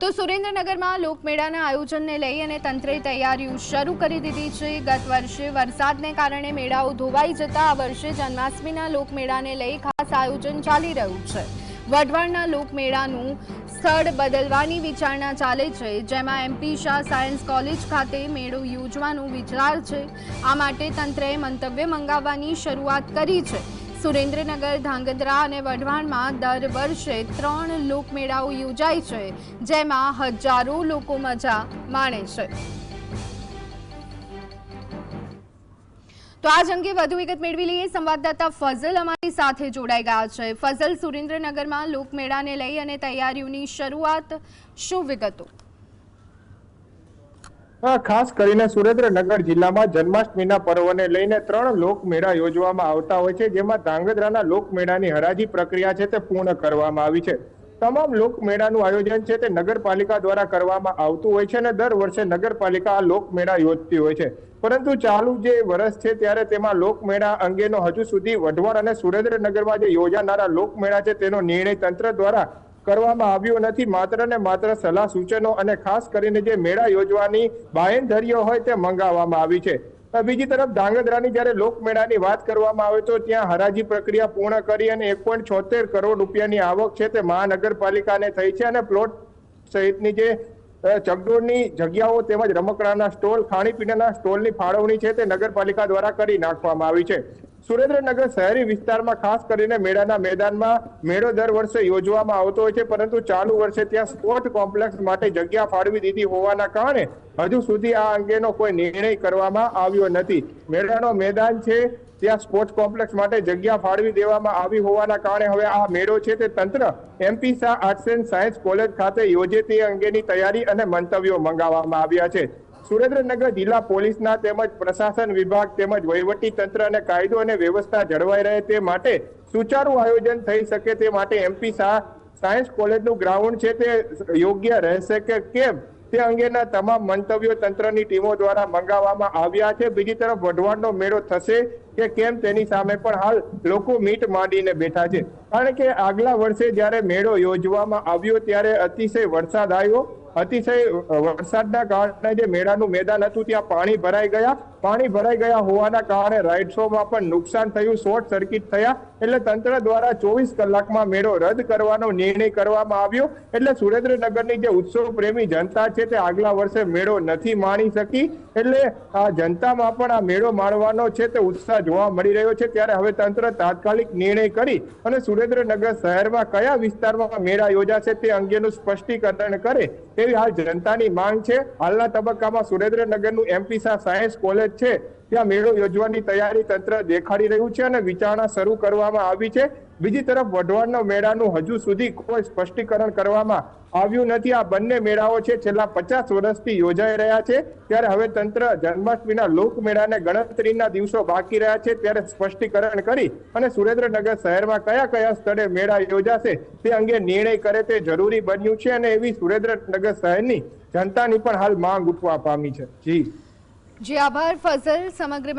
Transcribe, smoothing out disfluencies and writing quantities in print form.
તો સુરેન્દ્રનગરમાં લોકમેળાના આયોજનને લઈ અને તંત્રે તૈયારીઓ શરૂ કરી દીધી છે। ગત વર્ષે વરસાદને કારણે મેળાઓ ધોવાઈ જતા આ વર્ષે જન્માષ્ટમીના લોકમેળાને લઈ ખાસ આયોજન ચાલી રહ્યું છે। વઢવાણના લોકમેળાનું સ્થળ બદલવાની વિચારણા ચાલે છે, જેમાં એમપી શાહ સાયન્સ કોલેજ ખાતે મેળો યોજવાનો વિચાર છે। આ માટે તંત્રએ મંતવ્ય મંગાવવાની શરૂઆત કરી છે। સુરેન્દ્રનગર, ધાંગધ્રા અને વઢવાણમાં દર વર્ષે 3 લોકમેળાઓ યોજાય છે, જેમાં હજારો લોકો મજા માણે છે। તો આજ અંગે વધુ વિગત મેળવી લઈએ। સંવાદદાતા ફઝલ અમારી સાથે જોડાઈ ગયા છે। ફઝલ, સુરેન્દ્રનગરમાં લોકમેળાને લઈ અને તૈયારીઓની શરૂઆત, શું વિગતો? ખાસ કરીને સુરેન્દ્રનગર જિલ્લામાં જન્માષ્ટમીના પર્વને લઈને 3 લોકમેળા યોજવામાં આવતા હોય છે, જેમાં ધાંગધ્રાના લોકમેળાની હરાજી પ્રક્રિયા છે તે પૂર્ણ કરવામાં આવી છે। તમામ લોકમેળાનું આયોજન છે તે નગરપાલિકા દ્વારા કરવામાં આવતું હોય છે અને દર વર્ષે નગરપાલિકા આ લોકમેળા યોજતી હોય છે। પરંતુ ચાલુ જે વર્ષ છે ત્યારે તેમાં લોકમેળા અંગેનો હજુ સુધી વઢવાણ અને સુરેન્દ્રનગરમાં જે યોજાનારા લોકમેળા છે તેનો નિર્ણય તંત્ર દ્વારા કરવામાં આવ્યો નથી। માત્ર ને માત્ર સલાહ સૂચનો અને ખાસ કરીને જે મેળા યોજવાની બાંયધરીઓ હોય તે મંગાવવામાં આવી છે। બીજી તરફ ધાંગધ્રાની જ્યારે લોકમેળાની વાત કરવામાં આવે તો ત્યાં હરાજી પ્રક્રિયા પૂર્ણ કરી અને 1.76 કરોડ રૂપિયાની આવક છે તે મહાનગરપાલિકાને થઈ છે અને પ્લોટ સહિતની જે ચકડોળની જગ્યાઓ તેમજ રમકડાના સ્ટોલ, ખાણીપીણીના સ્ટોલની ફાળવણી છે તે નગરપાલિકા દ્વારા કરી નાખવામાં આવી છે। સુરેન્દ્રનગર શહેરી વિસ્તારમાં ખાસ કરીને મેળાના મેદાનમાં મેળો દર વર્ષે યોજવામાં આવતો હોય છે, પરંતુ ચાલુ વર્ષે ત્યાં સ્પોર્ટ કોમ્પ્લેક્સ માટે જગ્યા ફાળવી દીધી હોવાના કારણે હજુ સુધી આ અંગેનો કોઈ નિર્ણય કરવામાં આવ્યો નથી। મેળાનો મેદાન છે ત્યાં સ્પોર્ટ્સ કોમ્પ્લેક્સ માટે જગ્યા ફાળવી દેવામાં આવી હોવાના કારણે હવે આ મેળો છે તે તંત્ર MP Shah arts and science college ખાતે યોજે તે અંગેની તૈયારી અને મંતવ્યો મંગાવવામાં આવ્યા છે। સુરેન્દ્રનગર જિલ્લા પોલીસના તેમજ પ્રશાસન વિભાગ તેમજ વહીવટી તંત્ર અને કાયદો અને વ્યવસ્થા જળવાઈ રહે તે માટે સુચારુ આયોજન થઈ શકે તે માટે એમપી શાહ સાયન્સ કોલેજનું ગ્રાઉન્ડ છે તે યોગ્ય રહેશે કે કેમ તે અંગેના તમામ મંતવ્યો તંત્રની ટીમો દ્વારા મંગાવવામાં આવ્યા છે। બીજી તરફ વઢવાણનો મેળો થશે કે કેમ તેની સામે પણ હાલ લોકો મીટ માંડીને બેઠા છે, કારણ કે આગલા વર્ષે જ્યારે મેળો યોજવામાં આવ્યો ત્યારે અતિશય વરસાદ આવ્યો। અતિશય વરસાદના કારણે જે મેળાનું મેદાન હતું ત્યાં પાણી ભરાઈ ગયા હોવાના કારણે રાઇડ્સોમાં પણ નુકસાન થયું, શોર્ટ સર્કિટ થયા, એટલે તંત્ર દ્વારા 24 કલાકમાં મેળો રદ કરવાનો નિર્ણય કરવામાં આવ્યો। એટલે સુરેન્દ્રનગરની જે ઉત્સવ પ્રેમી જનતા છે તે આગલા વર્ષે મેળો નથી માણી શકી, એટલે આ જનતામાં પણ આ મેળો માણવાનો છે તે ઉત્સાહ જોવા મળી રહ્યો છે। ત્યારે હવે તંત્ર તાત્કાલિક નિર્ણય કરી અને સુરેન્દ્રનગર શહેરમાં કયા વિસ્તારમાં મેળા યોજાશે તે અંગેનું સ્પષ્ટીકરણ કરે તેવી હાલ જનતાની માંગ છે। હાલના તબક્કામાં સુરેન્દ્રનગરનું એમપી શાહ સાયન્સ કોલેજ છે ત્યાં મેળો યોજવાની તૈયારી તંત્ર દેખાડી રહ્યું છે અને વિચારણા શરૂ કરવામાં આવી છે। બીજી તરફ વઢવાણના મેળાનું હજુ સુધી કોઈ સ્પષ્ટીકરણ કરવામાં આવ્યું નથી। આ બંને મેળાઓ છે છેલ્લા 50 વર્ષથી યોજાઈ રહ્યા છે, ત્યારે હવે તંત્ર જન્માષ્ટમીના લોકમેળાને ગણતરીના દિવસો બાકી રહ્યા છે ત્યારે સ્પષ્ટીકરણ કરી અને સુરેન્દ્રનગર શહેરમાં કયા કયા સ્થળે મેળા યોજાશે તે અંગે નિર્ણય કરે તે જરૂરી બન્યું છે અને એવી સુરેન્દ્રનગર શહેરની જનતાની પણ હાલ માંગ ઉઠવા પામી છે। જી આભાર ફઝલ, સમગ્ર